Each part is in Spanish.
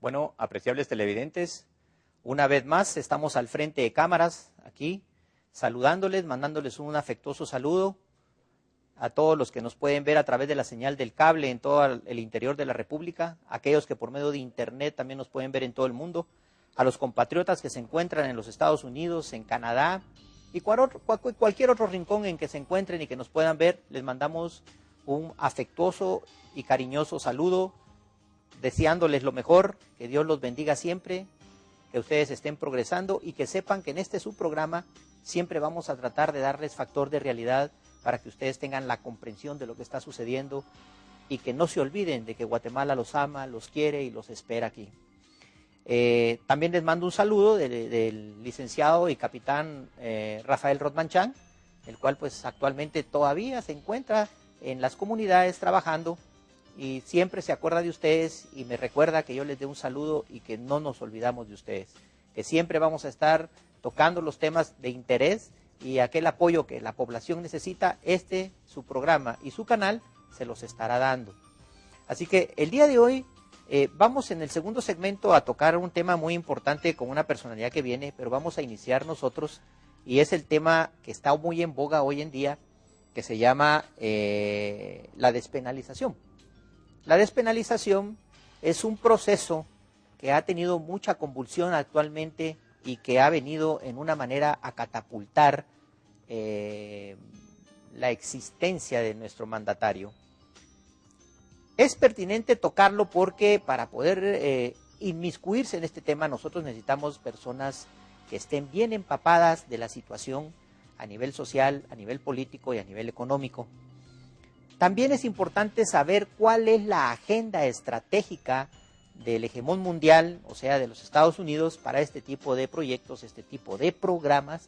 Bueno, apreciables televidentes, una vez más estamos al frente de cámaras aquí, saludándoles, mandándoles un afectuoso saludo a todos los que nos pueden ver a través de la señal del cable en todo el interior de la República, aquellos que por medio de internet también nos pueden ver en todo el mundo, a los compatriotas que se encuentran en los Estados Unidos, en Canadá y cualquier otro rincón en que se encuentren y que nos puedan ver, les mandamos un afectuoso y cariñoso saludo, deseándoles lo mejor, que Dios los bendiga siempre, que ustedes estén progresando y que sepan que en este su programa siempre vamos a tratar de darles factor de realidad para que ustedes tengan la comprensión de lo que está sucediendo y que no se olviden de que Guatemala los ama, los quiere y los espera aquí. También les mando un saludo del licenciado y capitán Rafael Rodmanchán, el cual pues actualmente todavía se encuentra en las comunidades trabajando y siempre se acuerda de ustedes y me recuerda que yo les dé un saludo y que no nos olvidamos de ustedes, que siempre vamos a estar tocando los temas de interés y aquel apoyo que la población necesita, su programa y su canal se los estará dando. Así que el día de hoy vamos en el segundo segmento a tocar un tema muy importante con una personalidad que viene, pero vamos a iniciar nosotros y es el tema que está muy en boga hoy en día, que se llama la despenalización. La despenalización es un proceso que ha tenido mucha convulsión actualmente y que ha venido en una manera a catapultar la existencia de nuestro mandatario. Es pertinente tocarlo porque para poder inmiscuirse en este tema nosotros necesitamos personas que estén bien empapadas de la situación a nivel social, a nivel político y a nivel económico. También es importante saber cuál es la agenda estratégica del hegemón mundial, o sea, de los Estados Unidos, para este tipo de proyectos, este tipo de programas,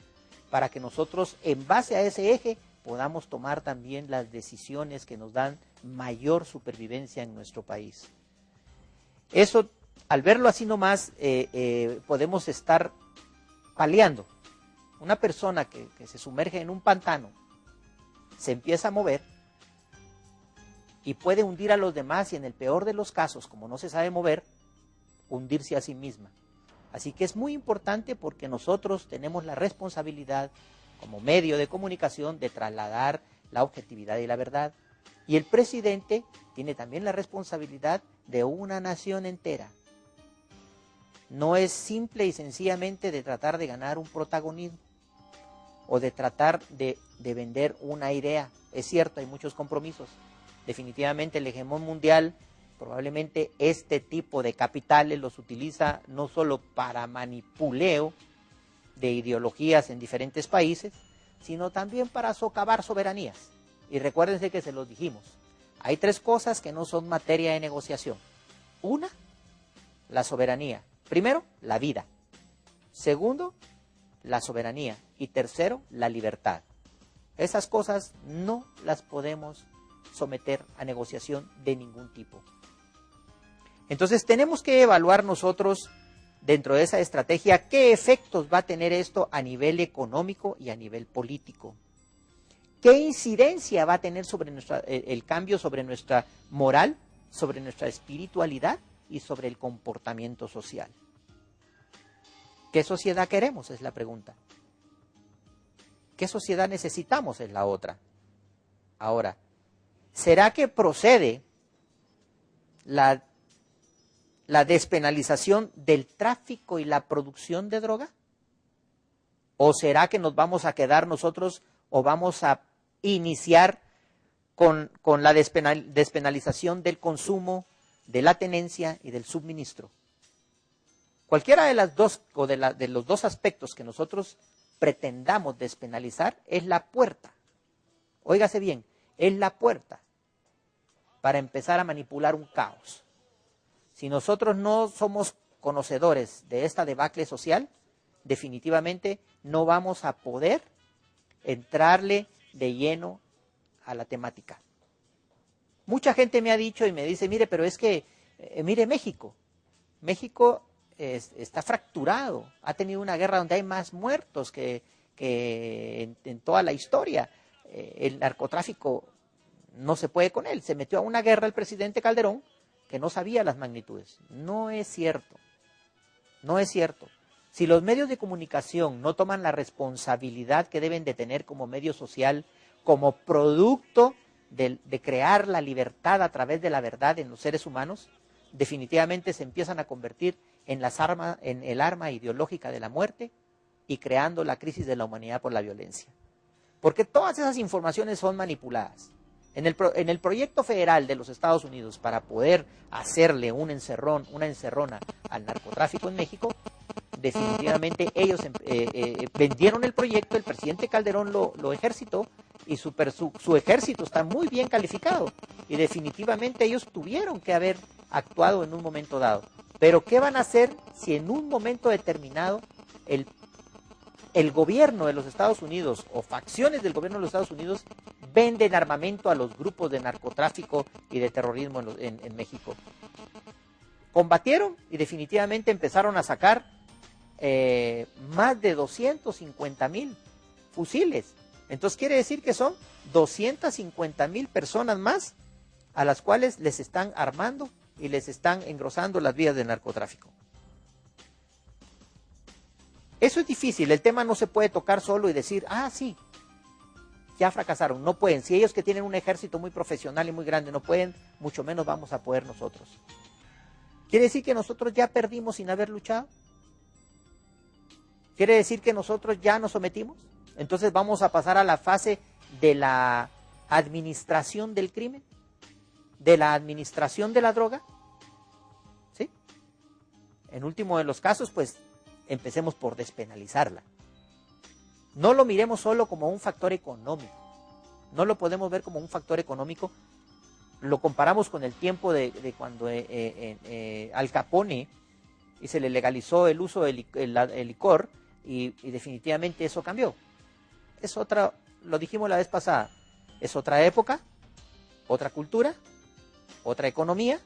para que nosotros, en base a ese eje, podamos tomar también las decisiones que nos dan mayor supervivencia en nuestro país. Eso, al verlo así nomás, podemos estar paliando. Una persona que se sumerge en un pantano, se empieza a mover, y puede hundir a los demás y en el peor de los casos, como no se sabe mover, hundirse a sí misma. Así que es muy importante porque nosotros tenemos la responsabilidad como medio de comunicación de trasladar la objetividad y la verdad. Y el presidente tiene también la responsabilidad de una nación entera. No es simple y sencillamente de tratar de ganar un protagonismo o de tratar de vender una idea. Es cierto, hay muchos compromisos. Definitivamente el hegemón mundial, probablemente este tipo de capitales los utiliza no solo para manipuleo de ideologías en diferentes países, sino también para socavar soberanías. Y recuérdense que se los dijimos, hay tres cosas que no son materia de negociación. Una, la soberanía. Primero, la vida. Segundo, la soberanía. Y tercero, la libertad. Esas cosas no las podemos someter a negociación de ningún tipo. Entonces tenemos que evaluar nosotros dentro de esa estrategia qué efectos va a tener esto a nivel económico y a nivel político. ¿Qué incidencia va a tener sobre el cambio sobre nuestra moral, sobre nuestra espiritualidad y sobre el comportamiento social? ¿Qué sociedad queremos? Es la pregunta. ¿Qué sociedad necesitamos? Es la otra. Ahora, ¿será que procede la despenalización del tráfico y la producción de droga? ¿O será que nos vamos a quedar nosotros o vamos a iniciar con la despenalización del consumo, de la tenencia y del suministro? Cualquiera de las dos o de los dos aspectos que nosotros pretendamos despenalizar es la puerta. Óigase bien, es la puerta para empezar a manipular un caos. Si nosotros no somos conocedores de esta debacle social, definitivamente no vamos a poder entrarle de lleno a la temática. Mucha gente me ha dicho y me dice, mire, pero es que, mire México. México está fracturado, ha tenido una guerra donde hay más muertos que en toda la historia. El narcotráfico no se puede con él. Se metió a una guerra el presidente Calderón que no sabía las magnitudes. No es cierto. No es cierto. Si los medios de comunicación no toman la responsabilidad que deben de tener como medio social, como producto de crear la libertad a través de la verdad en los seres humanos, definitivamente se empiezan a convertir en el arma ideológica de la muerte y creando la crisis de la humanidad por la violencia. Porque todas esas informaciones son manipuladas. En el proyecto federal de los Estados Unidos para poder hacerle una encerrona al narcotráfico en México, definitivamente ellos vendieron el proyecto, el presidente Calderón lo ejercitó y su ejército está muy bien calificado y definitivamente ellos tuvieron que haber actuado en un momento dado. Pero ¿qué van a hacer si en un momento determinado el gobierno de los Estados Unidos o facciones del gobierno de los Estados Unidos venden armamento a los grupos de narcotráfico y de terrorismo en México? Combatieron y definitivamente empezaron a sacar más de 250,000 fusiles. Entonces quiere decir que son 250,000 personas más a las cuales les están armando y les están engrosando las vías del narcotráfico. Eso es difícil, el tema no se puede tocar solo y decir, sí, ya fracasaron, no pueden. Si ellos que tienen un ejército muy profesional y muy grande no pueden, mucho menos vamos a poder nosotros. ¿Quiere decir que nosotros ya perdimos sin haber luchado? ¿Quiere decir que nosotros ya nos sometimos? Entonces vamos a pasar a la fase de la administración del crimen, de la administración de la droga. ¿Sí? En último de los casos, pues empecemos por despenalizarla. No lo miremos solo como un factor económico. No lo podemos ver como un factor económico. Lo comparamos con el tiempo de cuando Al Capone y se le legalizó el uso del licor y definitivamente eso cambió. Es otra, lo dijimos la vez pasada, es otra época, otra cultura, otra economía,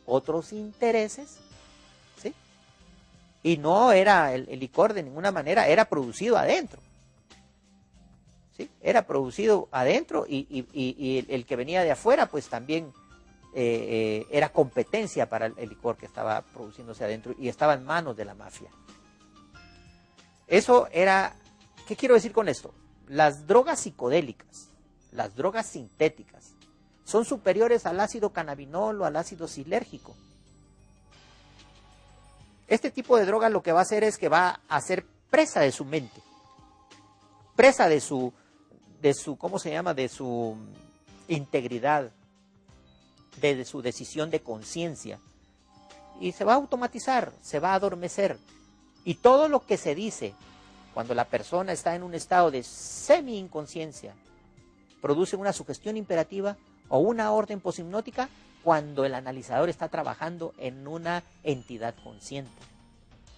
otros intereses, ¿sí? Y no era el licor de ninguna manera, era producido adentro. ¿Sí? Era producido adentro y el que venía de afuera pues también era competencia para el licor que estaba produciéndose adentro y estaba en manos de la mafia. Eso era, ¿qué quiero decir con esto? Las drogas psicodélicas, las drogas sintéticas, son superiores al ácido cannabinol o al ácido silérgico. Este tipo de droga lo que va a hacer es que va a ser presa de su mente, presa de su ¿cómo se llama? De su integridad, de su decisión de conciencia. Y se va a automatizar, se va a adormecer. Y todo lo que se dice cuando la persona está en un estado de semi-inconsciencia produce una sugestión imperativa o una orden poshipnótica cuando el analizador está trabajando en una entidad consciente.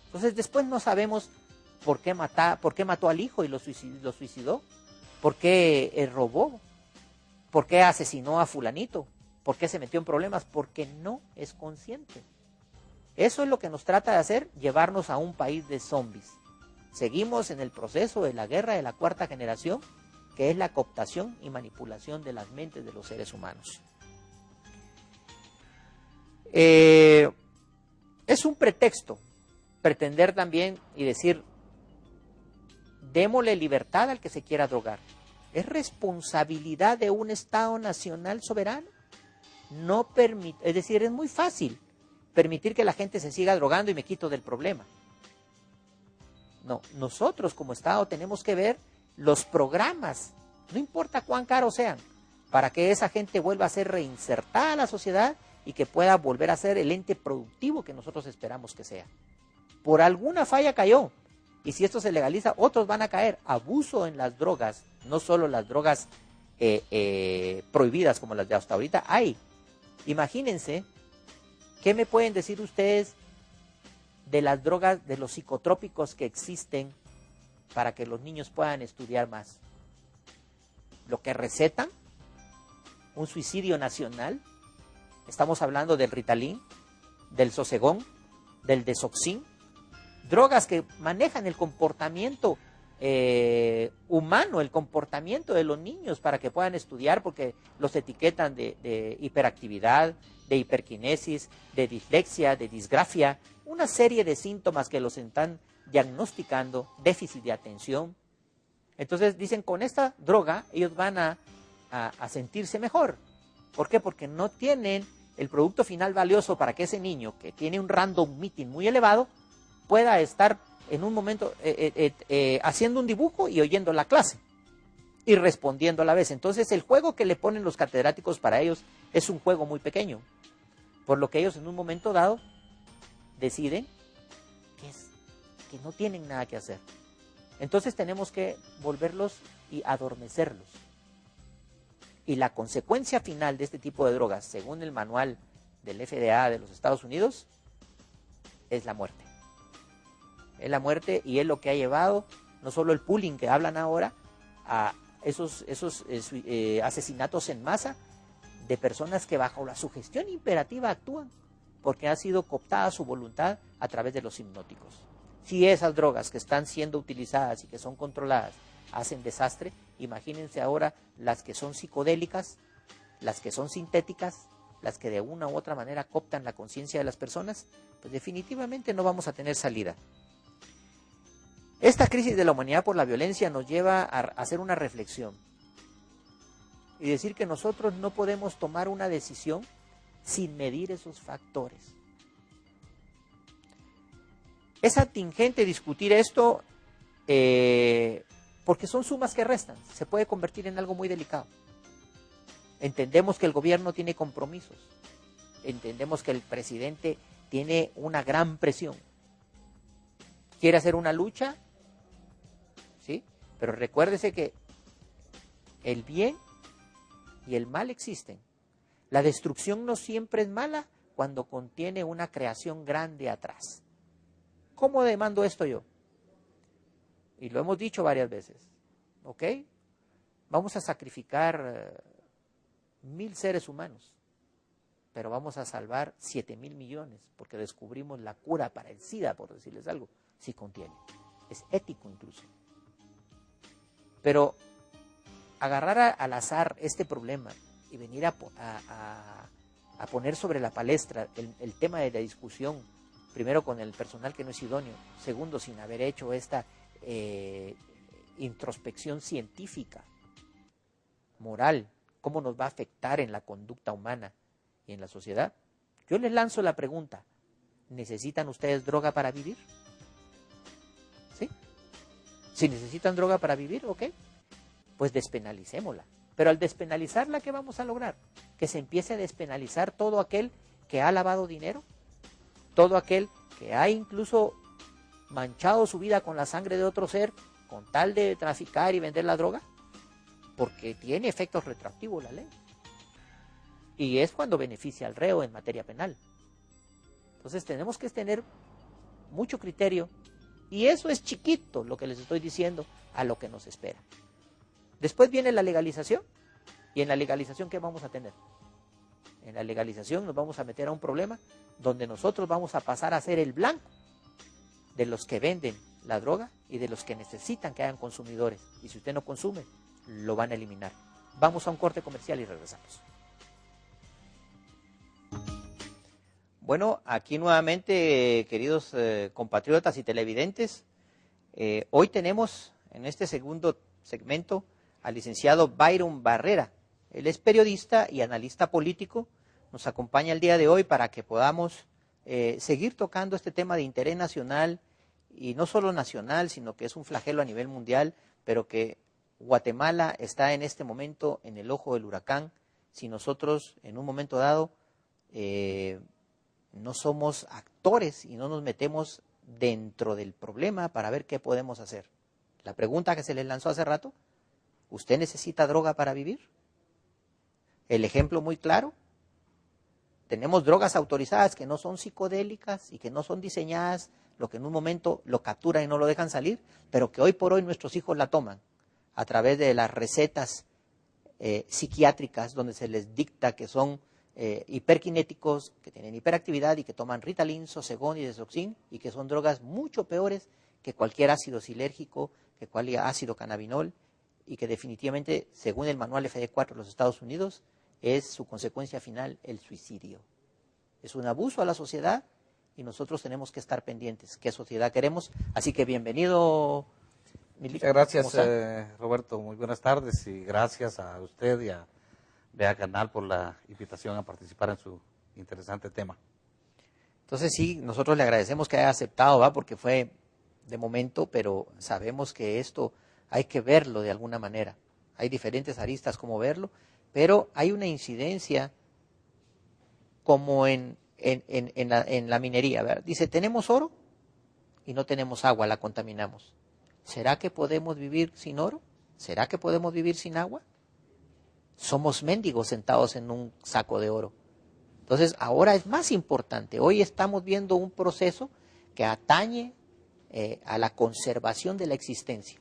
Entonces después no sabemos por qué mató al hijo y lo suicidó. ¿Por qué robó? ¿Por qué asesinó a fulanito? ¿Por qué se metió en problemas? Porque no es consciente. Eso es lo que nos trata de hacer, llevarnos a un país de zombies. Seguimos en el proceso de la guerra de la cuarta generación, que es la cooptación y manipulación de las mentes de los seres humanos. Es un pretexto pretender también y decir, démosle libertad al que se quiera drogar. ¿Es responsabilidad de un Estado nacional soberano? Es decir, es muy fácil permitir que la gente se siga drogando y me quito del problema. No, nosotros como Estado tenemos que ver los programas, no importa cuán caros sean, para que esa gente vuelva a ser reinsertada a la sociedad y que pueda volver a ser el ente productivo que nosotros esperamos que sea. Por alguna falla cayó. Y si esto se legaliza, otros van a caer. Abuso en las drogas, no solo las drogas prohibidas como las de hasta ahorita, hay. Imagínense, ¿qué me pueden decir ustedes de las drogas, de los psicotrópicos que existen para que los niños puedan estudiar más? Lo que recetan, un suicidio nacional, estamos hablando del Ritalin, del Sosegón, del Desoxin, drogas que manejan el comportamiento humano el comportamiento de los niños para que puedan estudiar, porque los etiquetan de hiperactividad, de hiperquinesis, de dislexia, de disgrafia, una serie de síntomas que los están diagnosticando, déficit de atención. Entonces dicen, con esta droga ellos van a sentirse mejor. ¿Por qué? Porque no tienen el producto final valioso para que ese niño, que tiene un random meeting muy elevado, pueda estar en un momento haciendo un dibujo y oyendo la clase y respondiendo a la vez. Entonces el juego que le ponen los catedráticos para ellos es un juego muy pequeño, por lo que ellos en un momento dado deciden que no tienen nada que hacer. Entonces tenemos que volverlos y adormecerlos. Y la consecuencia final de este tipo de drogas, según el manual del FDA de los Estados Unidos, es la muerte. Es la muerte, y es lo que ha llevado no solo el pooling que hablan ahora, a esos asesinatos en masa de personas que bajo la sugestión imperativa actúan porque ha sido cooptada su voluntad a través de los hipnóticos. Si esas drogas que están siendo utilizadas y que son controladas hacen desastre, imagínense ahora las que son psicodélicas, las que son sintéticas, las que de una u otra manera cooptan la conciencia de las personas, pues definitivamente no vamos a tener salida. Esta crisis de la humanidad por la violencia nos lleva a hacer una reflexión y decir que nosotros no podemos tomar una decisión sin medir esos factores. Es atingente discutir esto porque son sumas que restan, se puede convertir en algo muy delicado. Entendemos que el gobierno tiene compromisos, entendemos que el presidente tiene una gran presión, quiere hacer una lucha, ¿sí? Pero recuérdese que el bien y el mal existen. La destrucción no siempre es mala cuando contiene una creación grande atrás. ¿Cómo demando esto yo? Y lo hemos dicho varias veces, ¿ok? Vamos a sacrificar 1.000 seres humanos, pero vamos a salvar 7.000 millones, porque descubrimos la cura para el SIDA, por decirles algo, si contiene. Es ético incluso. Pero agarrar al azar este problema y venir a poner sobre la palestra el tema de la discusión, primero con el personal que no es idóneo, segundo sin haber hecho esta introspección científica, moral, cómo nos va a afectar en la conducta humana y en la sociedad. Yo les lanzo la pregunta, ¿necesitan ustedes droga para vivir? ¿Sí? Si necesitan droga para vivir, ok, pues despenalicémosla. Pero al despenalizarla, ¿qué vamos a lograr? Que se empiece a despenalizar todo aquel que ha lavado dinero, todo aquel que ha incluso manchado su vida con la sangre de otro ser con tal de traficar y vender la droga, porque tiene efectos retroactivos la ley. Y es cuando beneficia al reo en materia penal. Entonces tenemos que tener mucho criterio, y eso es chiquito lo que les estoy diciendo a lo que nos espera. Después viene la legalización, y en la legalización, ¿qué vamos a tener? En la legalización nos vamos a meter a un problema donde nosotros vamos a pasar a ser el blanco de los que venden la droga y de los que necesitan que hayan consumidores. Y si usted no consume, lo van a eliminar. Vamos a un corte comercial y regresamos. Bueno, aquí nuevamente, queridos compatriotas y televidentes, hoy tenemos en este segundo segmento al licenciado Byron Barrera. Él es periodista y analista político. Nos acompaña el día de hoy para que podamos seguir tocando este tema de interés nacional, y no solo nacional, sino que es un flagelo a nivel mundial, pero que Guatemala está en este momento en el ojo del huracán si nosotros en un momento dado no somos actores y no nos metemos dentro del problema para ver qué podemos hacer. La pregunta que se les lanzó hace rato, ¿usted necesita droga para vivir? El ejemplo muy claro, tenemos drogas autorizadas que no son psicodélicas y que no son diseñadas, lo que en un momento lo capturan y no lo dejan salir, pero que hoy por hoy nuestros hijos la toman a través de las recetas psiquiátricas, donde se les dicta que son hiperkinéticos, que tienen hiperactividad y que toman Ritalin, Sosegón y Desoxin, y que son drogas mucho peores que cualquier ácido silérgico, que cualquier ácido cannabinol, y que definitivamente, según el manual FDA4 de los Estados Unidos, es su consecuencia final el suicidio. Es un abuso a la sociedad y nosotros tenemos que estar pendientes. ¿Qué sociedad queremos? Así que bienvenido. Muchas gracias, Roberto. Muy buenas tardes y gracias a usted y a Vea Canal por la invitación a participar en su interesante tema. Entonces sí, nosotros le agradecemos que haya aceptado, ¿va? Porque fue de momento, pero sabemos que esto hay que verlo de alguna manera. Hay diferentes aristas como verlo, pero hay una incidencia como en la minería, ¿verdad? Dice, tenemos oro y no tenemos agua, la contaminamos. ¿Será que podemos vivir sin oro? ¿Será que podemos vivir sin agua? Somos mendigos sentados en un saco de oro. Entonces, ahora es más importante. Hoy estamos viendo un proceso que atañe a la conservación de la existencia,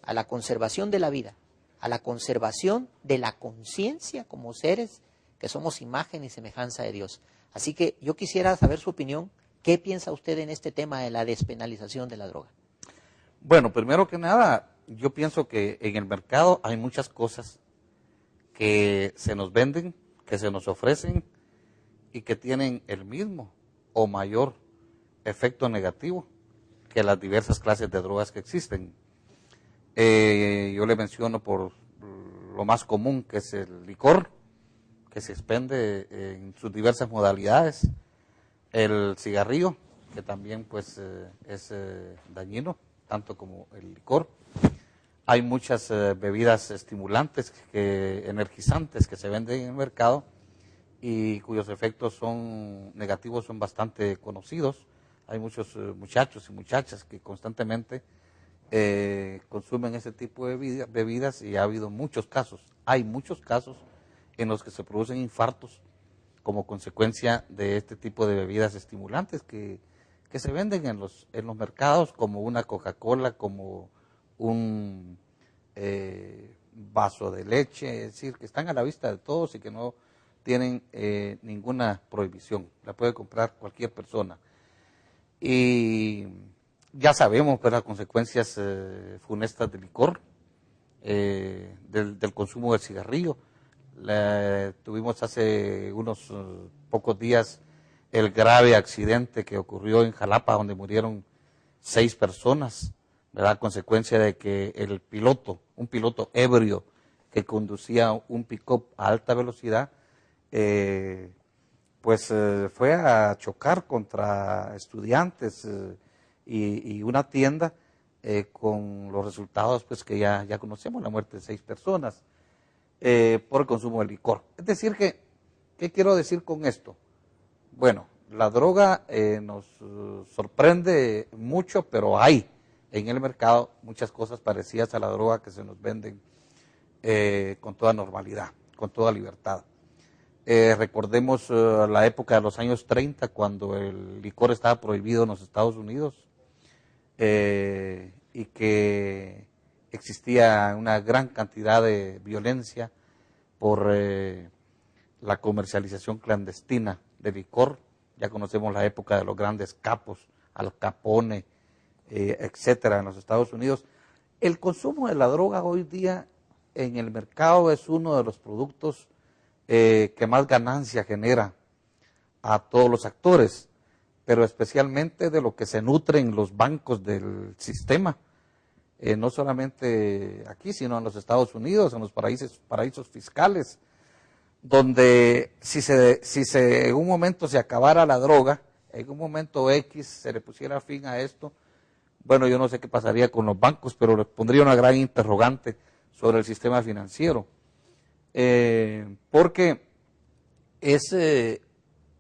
a la conservación de la vida, a la conservación de la conciencia como seres que somos imagen y semejanza de Dios. Así que yo quisiera saber su opinión. ¿Qué piensa usted en este tema de la despenalización de la droga? Bueno, primero que nada, yo pienso que en el mercado hay muchas cosas que se nos venden, que se nos ofrecen y que tienen el mismo o mayor efecto negativo que las diversas clases de drogas que existen. Yo le menciono por lo más común, que es el licor, que se expende en sus diversas modalidades, el cigarrillo, que también pues es dañino, tanto como el licor. Hay muchas bebidas estimulantes, energizantes que se venden en el mercado y cuyos efectos son negativos, son bastante conocidos. Hay muchos muchachos y muchachas que constantemente consumen ese tipo de bebidas y ha habido muchos casos. Hay muchos casos en los que se producen infartos como consecuencia de este tipo de bebidas estimulantes que se venden en los mercados, como una Coca-Cola, como un vaso de leche, es decir, que están a la vista de todos y que no tienen ninguna prohibición. La puede comprar cualquier persona. Y ya sabemos pues, las consecuencias funestas del licor, del consumo del cigarrillo. Tuvimos hace unos pocos días el grave accidente que ocurrió en Jalapa, donde murieron 6 personas, ¿verdad? A consecuencia de que un piloto ebrio que conducía un pick-up a alta velocidad, fue a chocar contra estudiantes y una tienda con los resultados pues que ya conocemos, la muerte de 6 personas por el consumo de licor. Es decir ¿qué quiero decir con esto? Bueno, la droga nos sorprende mucho, pero hay en el mercado muchas cosas parecidas a la droga que se nos venden con toda normalidad, con toda libertad. Recordemos la época de los años 30, cuando el licor estaba prohibido en los Estados Unidos y que existía una gran cantidad de violencia por la comercialización clandestina de licor. Ya conocemos la época de los grandes capos, Al Capone, etcétera, en los Estados Unidos. El consumo de la droga hoy día en el mercado es uno de los productos que más ganancia genera a todos los actores, pero especialmente de lo que se nutren los bancos del sistema, no solamente aquí, sino en los Estados Unidos, en los paraísos fiscales, donde si en un momento se acabara la droga, en un momento X se le pusiera fin a esto, bueno, yo no sé qué pasaría con los bancos, pero le pondría una gran interrogante sobre el sistema financiero, porque es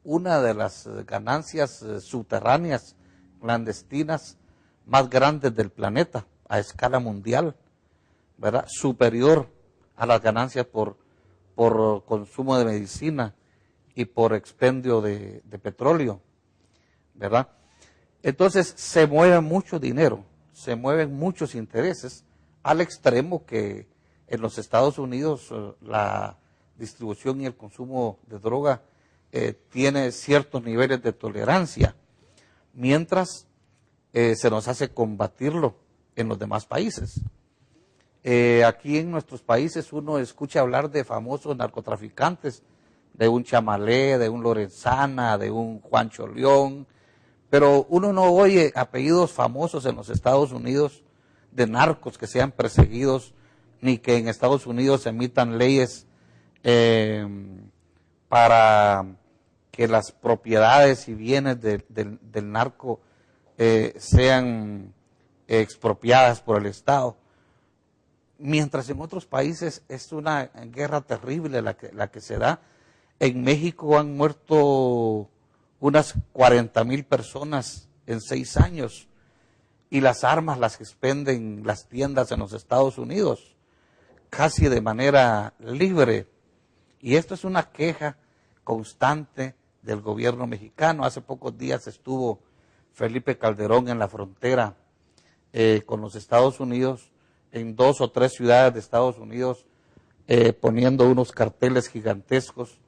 una de las ganancias subterráneas, clandestinas, más grandes del planeta, a escala mundial, ¿verdad? Superior a las ganancias por consumo de medicina y por expendio de petróleo, ¿verdad? Entonces se mueve mucho dinero, se mueven muchos intereses, al extremo que en los Estados Unidos la distribución y el consumo de droga tiene ciertos niveles de tolerancia, mientras se nos hace combatirlo en los demás países. Aquí en nuestros países uno escucha hablar de famosos narcotraficantes, de un Chamalé, de un Lorenzana, de un Juancho León, pero uno no oye apellidos famosos en los Estados Unidos de narcos que sean perseguidos, ni que en Estados Unidos se emitan leyes para que las propiedades y bienes del narco sean expropiadas por el Estado. Mientras en otros países es una guerra terrible la que se da. En México han muerto unas 40,000 personas en 6 años y las armas las expenden las tiendas en los Estados Unidos casi de manera libre. Y esto es una queja constante del gobierno mexicano. Hace pocos días estuvo Felipe Calderón en la frontera con los Estados Unidos, en 2 o 3 ciudades de Estados Unidos, poniendo unos carteles gigantescos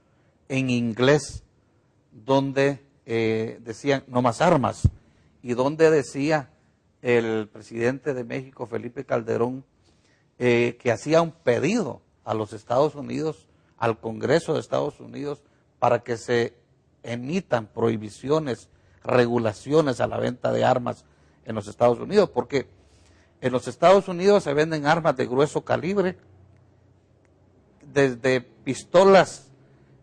en inglés donde decían no más armas, y donde decía el presidente de México, Felipe Calderón, que hacía un pedido a los Estados Unidos, al Congreso de Estados Unidos, para que se emitan prohibiciones, regulaciones a la venta de armas en los Estados Unidos, porque en los Estados Unidos se venden armas de grueso calibre, desde pistolas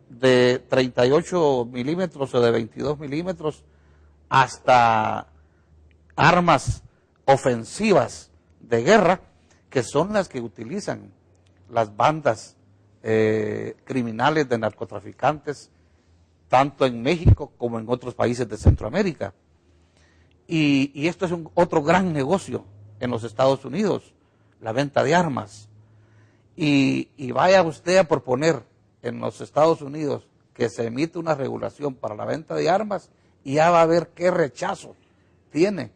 de 38 milímetros o de 22 milímetros hasta armas ofensivas de guerra, que son las que utilizan las bandas criminales de narcotraficantes, tanto en México como en otros países de Centroamérica. Y esto es otro gran negocio en los Estados Unidos, la venta de armas. Y vaya usted a proponer en los Estados Unidos que se emite una regulación para la venta de armas y ya va a ver qué rechazo tiene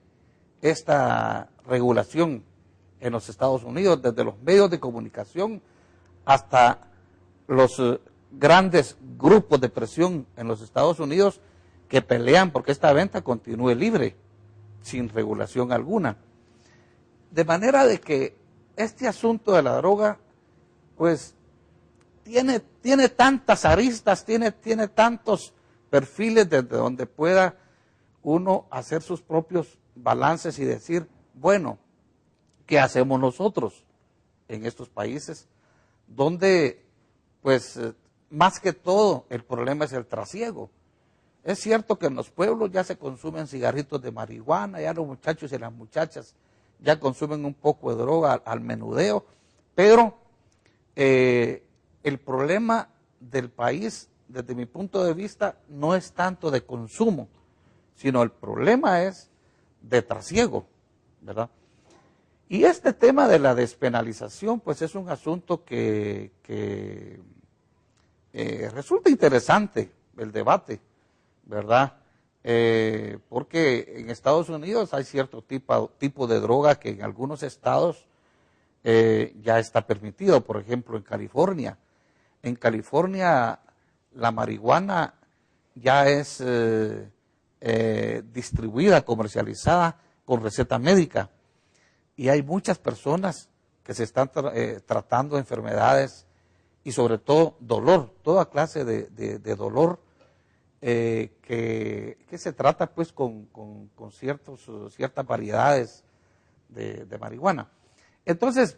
esta regulación en los Estados Unidos, desde los medios de comunicación hasta los grandes grupos de presión en los Estados Unidos que pelean porque esta venta continúe libre, sin regulación alguna. De manera de que este asunto de la droga, pues, tiene tantas aristas, tiene tantos perfiles desde donde pueda uno hacer sus propios balances y decir, bueno, ¿qué hacemos nosotros en estos países donde, pues, más que todo el problema es el trasiego? Es cierto que en los pueblos ya se consumen cigarritos de marihuana, ya los muchachos y las muchachas ya consumen un poco de droga al menudeo, pero el problema del país, desde mi punto de vista, no es tanto de consumo, sino el problema es de trasiego, ¿verdad? Y este tema de la despenalización, pues es un asunto que resulta interesante, el debate, ¿verdad? Porque en Estados Unidos hay cierto tipo de droga que en algunos estados ya está permitido. Por ejemplo, en California. En California la marihuana ya es distribuida, comercializada con receta médica. Y hay muchas personas que se están tratando enfermedades y sobre todo dolor, toda clase de dolor que se trata pues con ciertas variedades de marihuana. Entonces,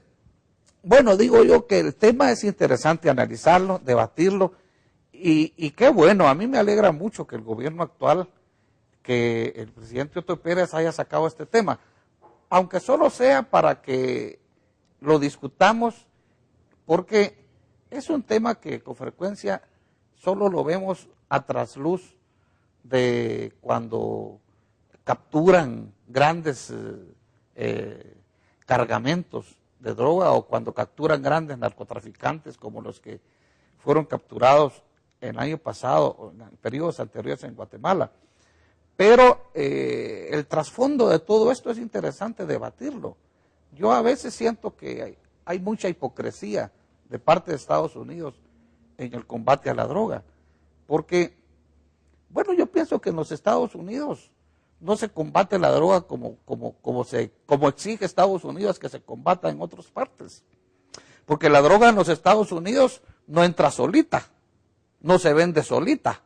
bueno, digo yo que el tema es interesante analizarlo, debatirlo, y qué bueno, a mí me alegra mucho que el gobierno actual, que el presidente Otto Pérez haya sacado este tema, aunque solo sea para que lo discutamos, porque es un tema que con frecuencia solo lo vemos a trasluz de cuando capturan grandes cargamentos de droga o cuando capturan grandes narcotraficantes como los que fueron capturados el año pasado o en periodos anteriores en Guatemala. Pero el trasfondo de todo esto es interesante debatirlo. Yo a veces siento que hay mucha hipocresía de parte de Estados Unidos en el combate a la droga, porque, bueno, yo pienso que en los Estados Unidos no se combate la droga como exige Estados Unidos que se combata en otras partes. Porque la droga en los Estados Unidos no entra solita, no se vende solita,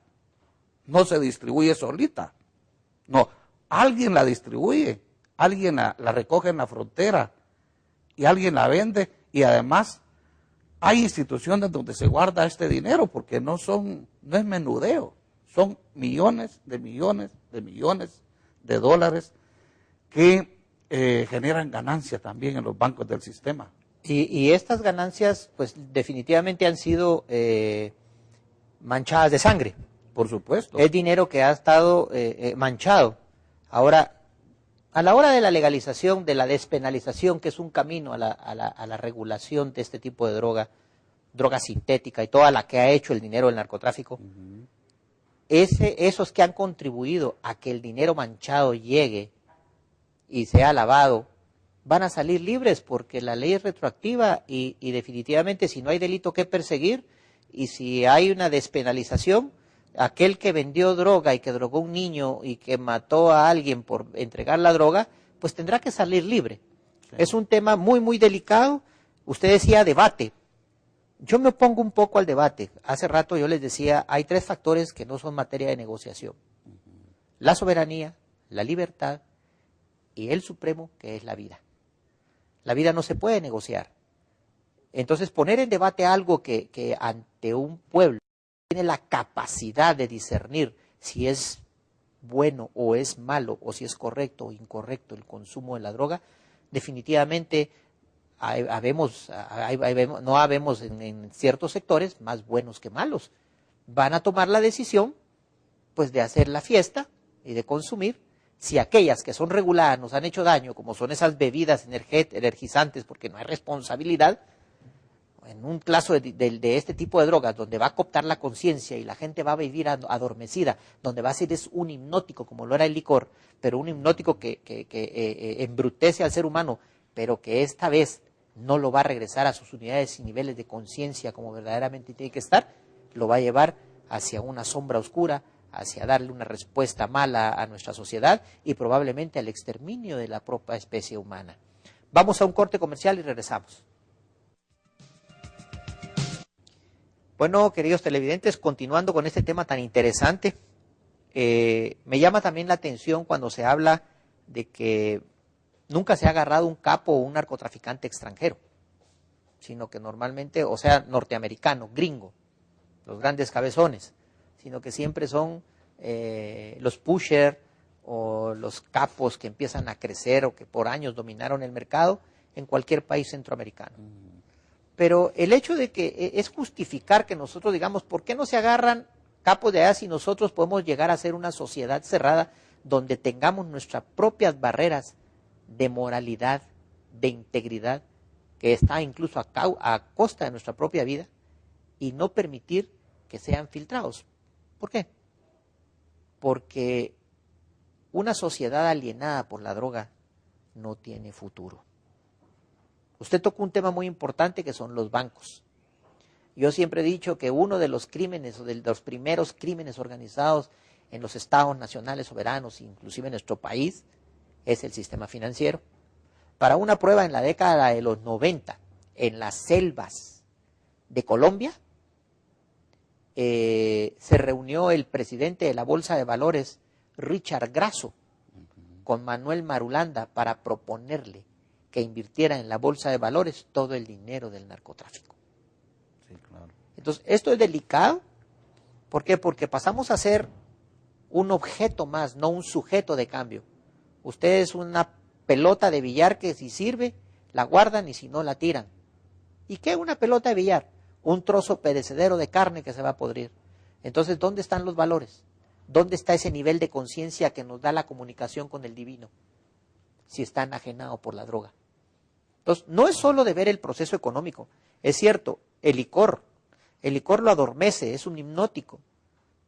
no se distribuye solita. No, alguien la distribuye, alguien la recoge en la frontera y alguien la vende, y además hay instituciones donde se guarda este dinero porque no es menudeo, son millones de millones de millones de dólares que generan ganancia también en los bancos del sistema. Y estas ganancias, pues definitivamente han sido manchadas de sangre. Por supuesto. Es dinero que ha estado manchado. Ahora, a la hora de la legalización, de la despenalización, que es un camino a la regulación de este tipo de droga sintética y toda la que ha hecho el dinero del narcotráfico, esos que han contribuido a que el dinero manchado llegue y sea lavado, van a salir libres porque la ley es retroactiva y definitivamente si no hay delito que perseguir y si hay una despenalización, aquel que vendió droga y que drogó a un niño y que mató a alguien por entregar la droga, pues tendrá que salir libre. Sí. Es un tema muy, muy delicado. Usted decía debate. Yo me opongo un poco al debate. Hace rato yo les decía, hay 3 factores que no son materia de negociación. La soberanía, la libertad y el supremo, que es la vida. La vida no se puede negociar. Entonces, poner en debate algo que ante un pueblo tiene la capacidad de discernir si es bueno o es malo, o si es correcto o incorrecto el consumo de la droga, definitivamente no habemos en ciertos sectores más buenos que malos. Van a tomar la decisión, pues, de hacer la fiesta y de consumir. Si aquellas que son reguladas nos han hecho daño, como son esas bebidas energizantes, porque no hay responsabilidad, en un caso de este tipo de drogas, donde va a cooptar la conciencia y la gente va a vivir adormecida, donde va a ser un hipnótico, como lo era el licor, pero un hipnótico que embrutece al ser humano, pero que esta vez no lo va a regresar a sus unidades y niveles de conciencia como verdaderamente tiene que estar, lo va a llevar hacia una sombra oscura, hacia darle una respuesta mala a nuestra sociedad y probablemente al exterminio de la propia especie humana. Vamos a un corte comercial y regresamos. Bueno, queridos televidentes, continuando con este tema tan interesante, me llama también la atención cuando se habla de que nunca se ha agarrado un capo o un narcotraficante extranjero, sino que normalmente, o sea, norteamericano, gringo, los grandes cabezones, sino que siempre son los pusher o los capos que empiezan a crecer o que por años dominaron el mercado en cualquier país centroamericano. Pero el hecho de que es justificar que nosotros digamos, ¿por qué no se agarran capos de allá si nosotros podemos llegar a ser una sociedad cerrada donde tengamos nuestras propias barreras de moralidad, de integridad, que está incluso a costa de nuestra propia vida, y no permitir que sean filtrados? ¿Por qué? Porque una sociedad alienada por la droga no tiene futuro. Usted tocó un tema muy importante que son los bancos. Yo siempre he dicho que uno de los crímenes, o de los primeros crímenes organizados en los estados nacionales soberanos, inclusive en nuestro país, es el sistema financiero. Para una prueba, en la década de los 90, en las selvas de Colombia, se reunió el presidente de la Bolsa de Valores, Richard Grasso, con Manuel Marulanda para proponerle que invirtiera en la Bolsa de Valores todo el dinero del narcotráfico. Sí, claro. Entonces, esto es delicado. ¿Por qué? Porque pasamos a ser un objeto más, no un sujeto de cambio. Usted es una pelota de billar que si sirve, la guardan y si no, la tiran. ¿Y qué es una pelota de billar? Un trozo perecedero de carne que se va a podrir. Entonces, ¿dónde están los valores? ¿Dónde está ese nivel de conciencia que nos da la comunicación con el divino? Si está enajenado por la droga. Entonces, no es solo de ver el proceso económico. Es cierto, el licor lo adormece, es un hipnótico.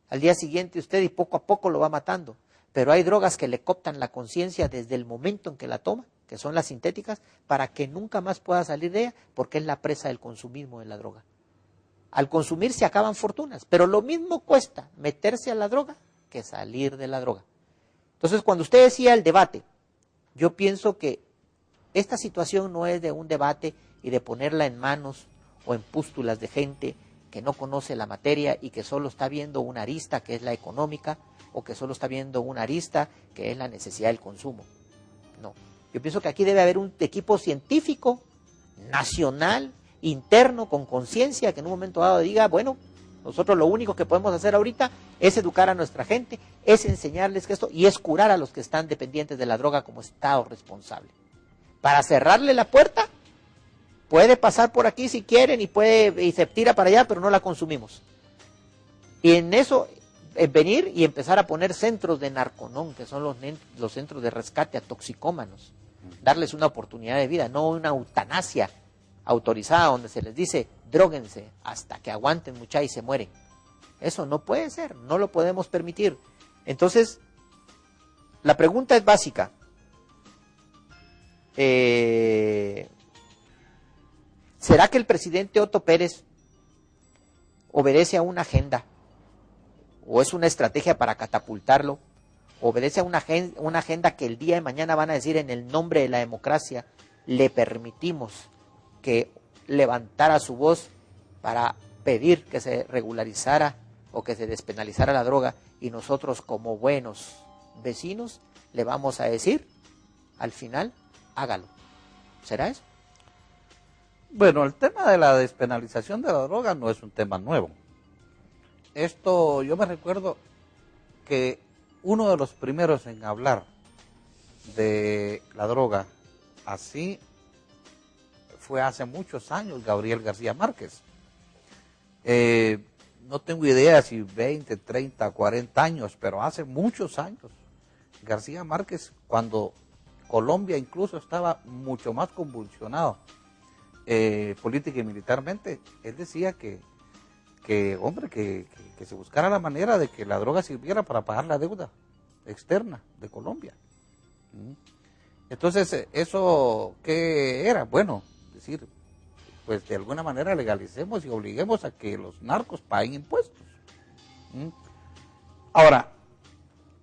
Al día siguiente usted y poco a poco lo va matando. Pero hay drogas que le cooptan la conciencia desde el momento en que la toma, que son las sintéticas, para que nunca más pueda salir de ella, porque es la presa del consumismo de la droga. Al consumir se acaban fortunas, pero lo mismo cuesta meterse a la droga que salir de la droga. Entonces, cuando usted decía el debate, yo pienso que esta situación no es de un debate y de ponerla en manos o en pústulas de gente que no conoce la materia y que solo está viendo una arista que es la económica o que solo está viendo una arista que es la necesidad del consumo. No, yo pienso que aquí debe haber un equipo científico, nacional, interno, con conciencia, que en un momento dado diga, bueno, nosotros lo único que podemos hacer ahorita es educar a nuestra gente, es enseñarles que esto, y es curar a los que están dependientes de la droga como Estado responsable. Para cerrarle la puerta, puede pasar por aquí si quieren y se tira para allá, pero no la consumimos. Y en eso, venir y empezar a poner centros de narconón, que son los centros de rescate a toxicómanos, darles una oportunidad de vida, no una eutanasia autorizada donde se les dice, dróguense hasta que aguanten mucha y se mueren. Eso no puede ser, no lo podemos permitir. Entonces, la pregunta es básica. ¿Será que el presidente Otto Pérez obedece a una agenda? ¿O es una estrategia para catapultarlo? ¿Obedece a una agenda que el día de mañana van a decir en el nombre de la democracia le permitimos que levantara su voz para pedir que se regularizara o que se despenalizara la droga y nosotros como buenos vecinos le vamos a decir al final, hágalo? ¿Será eso? Bueno, el tema de la despenalización de la droga no es un tema nuevo. Esto, yo me recuerdo que uno de los primeros en hablar de la droga así fue hace muchos años Gabriel García Márquez. No tengo idea si 20, 30, 40 años, pero hace muchos años. García Márquez, cuando Colombia incluso estaba mucho más convulsionado política y militarmente, él decía que se buscara la manera de que la droga sirviera para pagar la deuda externa de Colombia. Entonces, ¿eso qué era? Bueno, decir, pues de alguna manera legalicemos y obliguemos a que los narcos paguen impuestos. Ahora,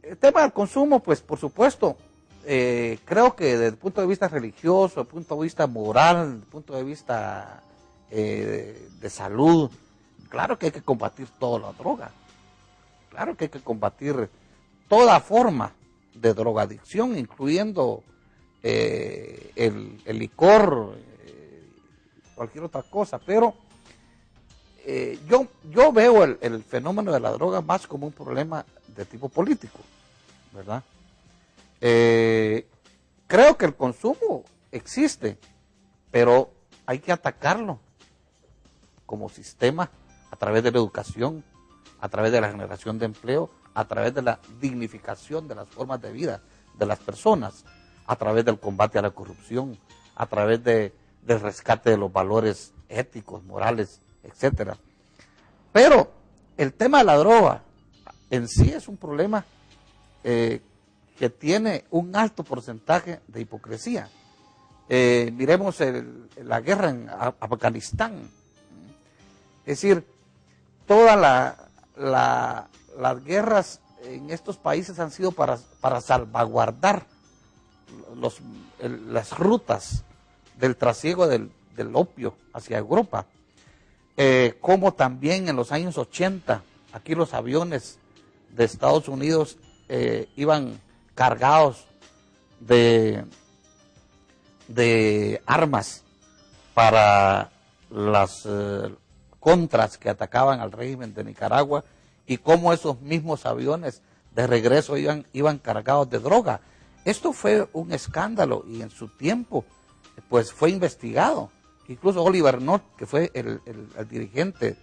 el tema del consumo, pues por supuesto, creo que desde el punto de vista religioso, desde el punto de vista moral, desde el punto de vista de salud, claro que hay que combatir toda la droga, claro que hay que combatir toda forma de drogadicción, incluyendo el licor, cualquier otra cosa, pero yo veo el fenómeno de la droga más como un problema de tipo político, ¿verdad? Creo que el consumo existe, pero hay que atacarlo como sistema a través de la educación, a través de la generación de empleo, a través de la dignificación de las formas de vida de las personas, a través del combate a la corrupción, a través del rescate de los valores éticos, morales, etcétera. Pero el tema de la droga en sí es un problema que tiene un alto porcentaje de hipocresía. Miremos la guerra en Afganistán. Es decir, todas las guerras en estos países han sido para salvaguardar las rutas del trasiego del opio hacia Europa. Como también en los años 80, aquí los aviones de Estados Unidos iban cargados de armas para las contras que atacaban al régimen de Nicaragua, y cómo esos mismos aviones de regreso iban cargados de droga. Esto fue un escándalo y en su tiempo pues fue investigado. Incluso Oliver North, que fue el dirigente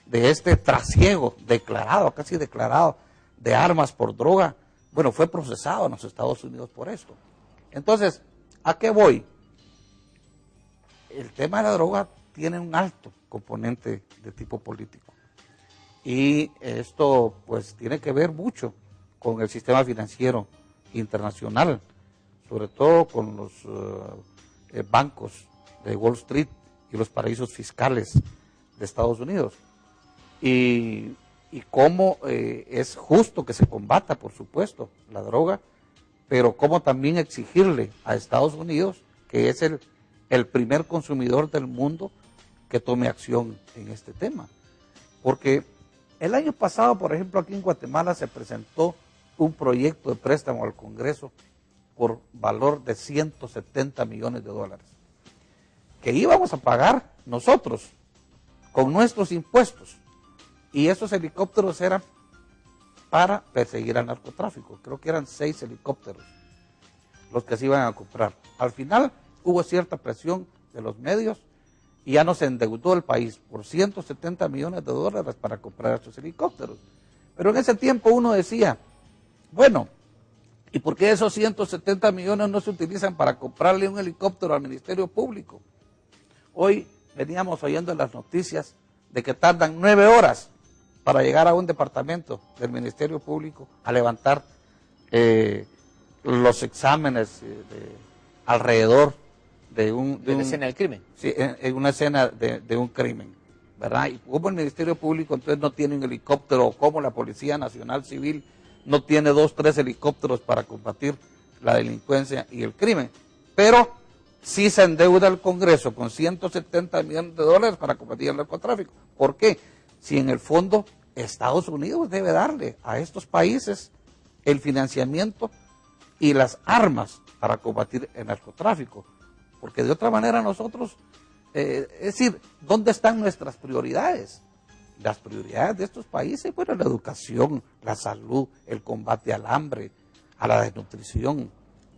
de este trasiego declarado, casi declarado, de armas por droga, bueno, fue procesado en los Estados Unidos por esto. Entonces, ¿a qué voy? El tema de la droga tiene un alto componente de tipo político. Y esto pues tiene que ver mucho con el sistema financiero internacional, sobre todo con los bancos de Wall Street y los paraísos fiscales de Estados Unidos. Y cómo es justo que se combata, por supuesto, la droga, pero cómo también exigirle a Estados Unidos, que es el primer consumidor del mundo, que tome acción en este tema. Porque el año pasado, por ejemplo, aquí en Guatemala se presentó un proyecto de préstamo al Congreso por valor de 170 millones de dólares, que íbamos a pagar nosotros con nuestros impuestos, y esos helicópteros eran para perseguir al narcotráfico. Creo que eran 6 helicópteros los que se iban a comprar. Al final hubo cierta presión de los medios y ya nos endeudó el país por 170 millones de dólares para comprar estos helicópteros. Pero en ese tiempo uno decía, bueno, ¿y por qué esos 170 millones no se utilizan para comprarle un helicóptero al Ministerio Público? Hoy veníamos oyendo en las noticias de que tardan 9 horas para llegar a un departamento del Ministerio Público a levantar los exámenes alrededor de una escena del crimen. Sí, en una escena de un crimen, ¿verdad? Y como el Ministerio Público entonces no tiene un helicóptero, o como la Policía Nacional Civil no tiene 2, 3 helicópteros para combatir la delincuencia y el crimen, pero sí se endeuda el Congreso con 170 millones de dólares para combatir el narcotráfico. ¿Por qué? Si en el fondo Estados Unidos debe darle a estos países el financiamiento y las armas para combatir el narcotráfico, porque de otra manera nosotros, es decir, ¿dónde están nuestras prioridades? Las prioridades de estos países, bueno, la educación, la salud, el combate al hambre, a la desnutrición.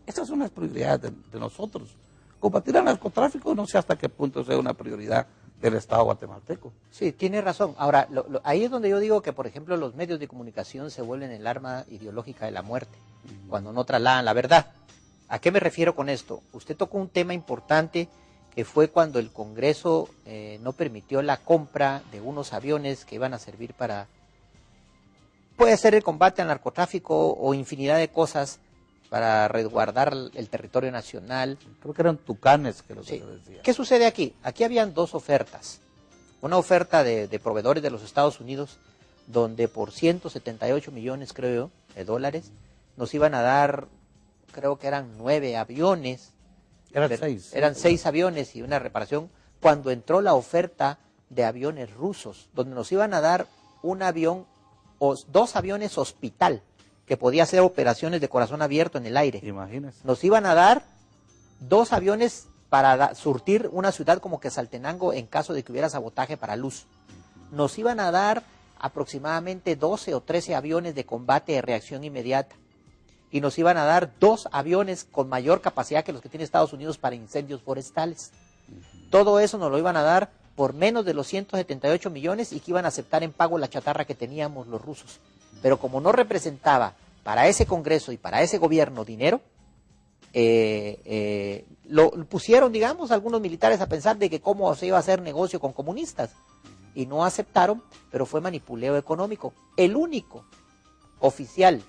Esas son las prioridades de nosotros. Combatir el narcotráfico no sé hasta qué punto sea una prioridad del Estado guatemalteco. Sí, tiene razón. Ahora, ahí es donde yo digo que, por ejemplo, los medios de comunicación se vuelven el arma ideológica de la muerte, cuando no trasladan la verdad. ¿A qué me refiero con esto? Usted tocó un tema importante que fue cuando el Congreso no permitió la compra de unos aviones que iban a servir para, puede ser el combate al narcotráfico o infinidad de cosas para resguardar el territorio nacional. Creo que eran Tucanes que lo Sí. decía. ¿Qué sucede aquí? Aquí habían 2 ofertas. Una oferta de proveedores de los Estados Unidos, donde por 178 millones, creo, de dólares, nos iban a dar, creo que eran 9 aviones. Eran 6. Eran 6 aviones y una reparación. Cuando entró la oferta de aviones rusos, donde nos iban a dar un avión o 2 aviones hospital, que podía hacer operaciones de corazón abierto en el aire. Imagínese. Nos iban a dar 2 aviones para surtir una ciudad como Quetzaltenango en caso de que hubiera sabotaje para luz. Nos iban a dar aproximadamente 12 o 13 aviones de combate de reacción inmediata. Y nos iban a dar 2 aviones con mayor capacidad que los que tiene Estados Unidos para incendios forestales. Todo eso nos lo iban a dar por menos de los 178 millones y que iban a aceptar en pago la chatarra que teníamos los rusos. Pero como no representaba para ese Congreso y para ese gobierno dinero, lo pusieron, digamos, algunos militares a pensar de que cómo se iba a hacer negocio con comunistas. Y no aceptaron, pero fue manipuleo económico. El único oficial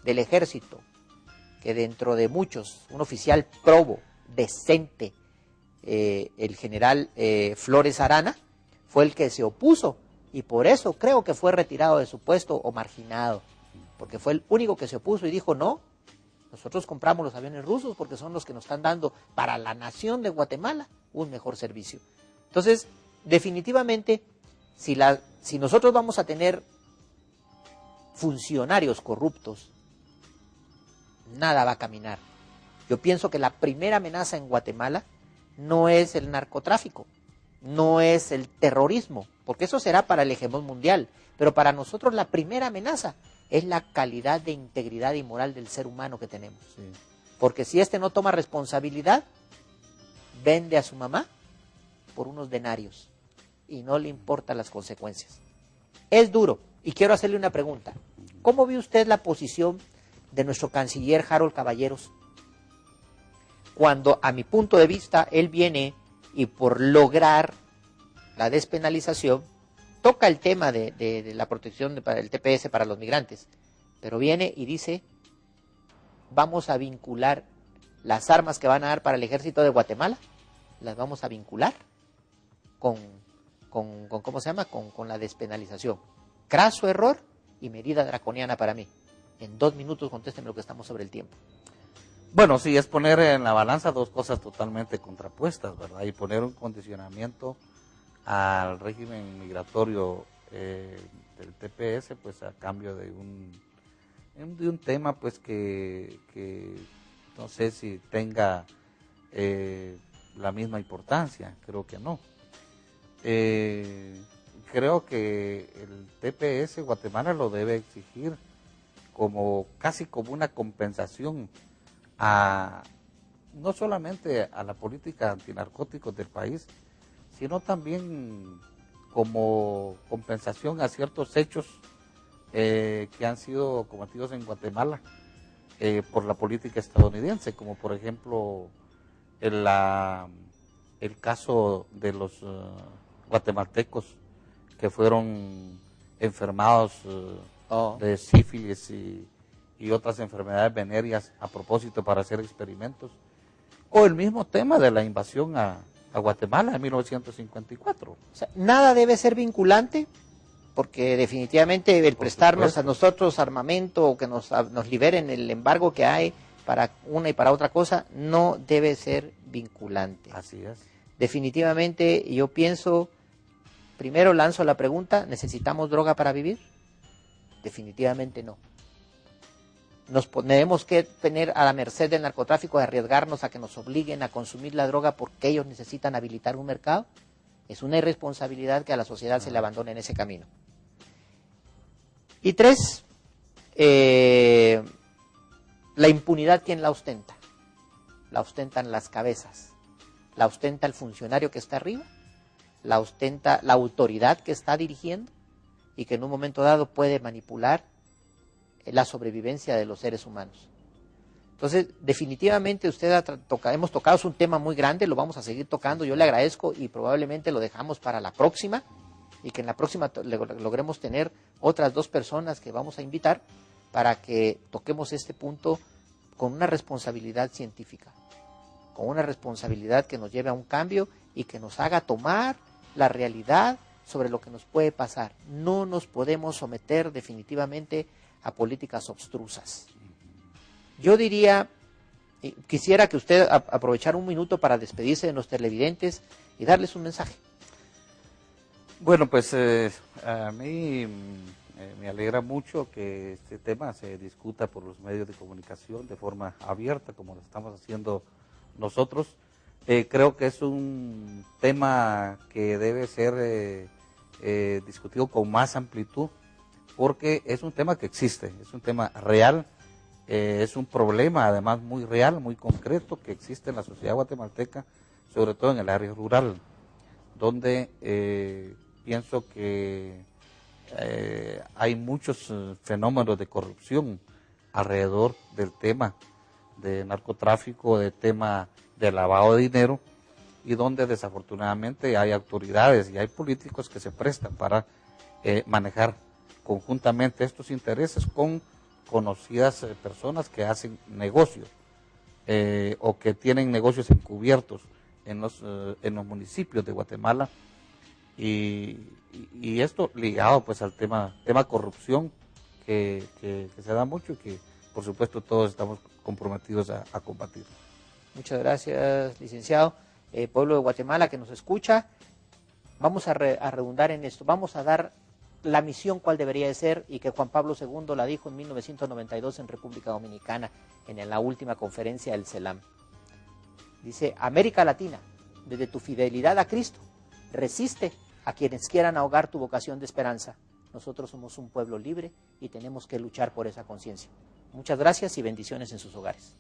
del ejército, que dentro de muchos, un oficial probo, decente, el general Flores Arana, fue el que se opuso. Y por eso creo que fue retirado de su puesto o marginado, porque fue el único que se opuso y dijo, no, nosotros compramos los aviones rusos porque son los que nos están dando para la nación de Guatemala un mejor servicio. Entonces, definitivamente, si nosotros vamos a tener funcionarios corruptos, nada va a caminar. Yo pienso que la primera amenaza en Guatemala no es el narcotráfico, no es el terrorismo, porque eso será para el hegemón mundial, pero para nosotros la primera amenaza es la calidad de integridad y moral del ser humano que tenemos. Sí. Porque si este no toma responsabilidad, vende a su mamá por unos denarios y no le importan las consecuencias. Es duro, y quiero hacerle una pregunta. ¿Cómo ve usted la posición de nuestro canciller Harold Caballeros? Cuando, a mi punto de vista, él viene y por lograr la despenalización, toca el tema de la protección del TPS para los migrantes, pero viene y dice, vamos a vincular las armas que van a dar para el ejército de Guatemala, las vamos a vincular con ¿cómo se llama? Con la despenalización. Craso error y medida draconiana para mí. En 2 minutos contésteme lo que estamos sobre el tiempo. Bueno, sí, es poner en la balanza dos cosas totalmente contrapuestas, ¿verdad? Y poner un condicionamiento al régimen migratorio del TPS, pues a cambio de un tema, pues que no sé si tenga la misma importancia, creo que no. Creo que el TPS Guatemala lo debe exigir casi como una compensación no solamente a la política antinarcóticos del país, sino también como compensación a ciertos hechos que han sido cometidos en Guatemala por la política estadounidense, como por ejemplo el caso de los guatemaltecos que fueron enfermados de sífilis y otras enfermedades venéreas a propósito para hacer experimentos, o el mismo tema de la invasión a Guatemala en 1954. O sea, nada debe ser vinculante, porque definitivamente el prestarnos a nosotros armamento o que nos liberen el embargo que hay para una y para otra cosa, no debe ser vinculante. Así es. Definitivamente yo pienso, primero lanzo la pregunta, ¿necesitamos droga para vivir? Definitivamente no. Nos tenemos que tener a la merced del narcotráfico, de arriesgarnos a que nos obliguen a consumir la droga porque ellos necesitan habilitar un mercado. Es una irresponsabilidad que a la sociedad se le abandone en ese camino. Y 3, la impunidad, ¿quién la ostenta? La ostentan las cabezas, la ostenta el funcionario que está arriba, la ostenta la autoridad que está dirigiendo y que en un momento dado puede manipular la sobrevivencia de los seres humanos. Entonces, definitivamente hemos tocado un tema muy grande, lo vamos a seguir tocando, yo le agradezco y probablemente lo dejamos para la próxima y que en la próxima logremos tener otras 2 personas que vamos a invitar para que toquemos este punto con una responsabilidad científica, con una responsabilidad que nos lleve a un cambio y que nos haga tomar la realidad sobre lo que nos puede pasar. No nos podemos someter definitivamente a políticas obstrusas. Yo diría, quisiera que usted aprovechara un minuto para despedirse de los televidentes y darles un mensaje. Bueno, pues a mí me alegra mucho que este tema se discuta por los medios de comunicación de forma abierta, como lo estamos haciendo nosotros. Creo que es un tema que debe ser discutido con más amplitud, porque es un tema que existe, es un tema real, es un problema además muy real, muy concreto que existe en la sociedad guatemalteca, sobre todo en el área rural, donde pienso que hay muchos fenómenos de corrupción alrededor del tema de narcotráfico, del tema de lavado de dinero, y donde desafortunadamente hay autoridades y hay políticos que se prestan para manejar conjuntamente estos intereses con conocidas personas que hacen negocios o que tienen negocios encubiertos en los municipios de Guatemala, y esto ligado pues al tema corrupción que se da mucho y que por supuesto todos estamos comprometidos a combatir. Muchas gracias, licenciado. Pueblo de Guatemala que nos escucha, vamos a redundar en esto, vamos a dar la misión cuál debería de ser, y que Juan Pablo II la dijo en 1992 en República Dominicana, en la última conferencia del CELAM. Dice: América Latina, desde tu fidelidad a Cristo, resiste a quienes quieran ahogar tu vocación de esperanza. Nosotros somos un pueblo libre y tenemos que luchar por esa conciencia. Muchas gracias y bendiciones en sus hogares.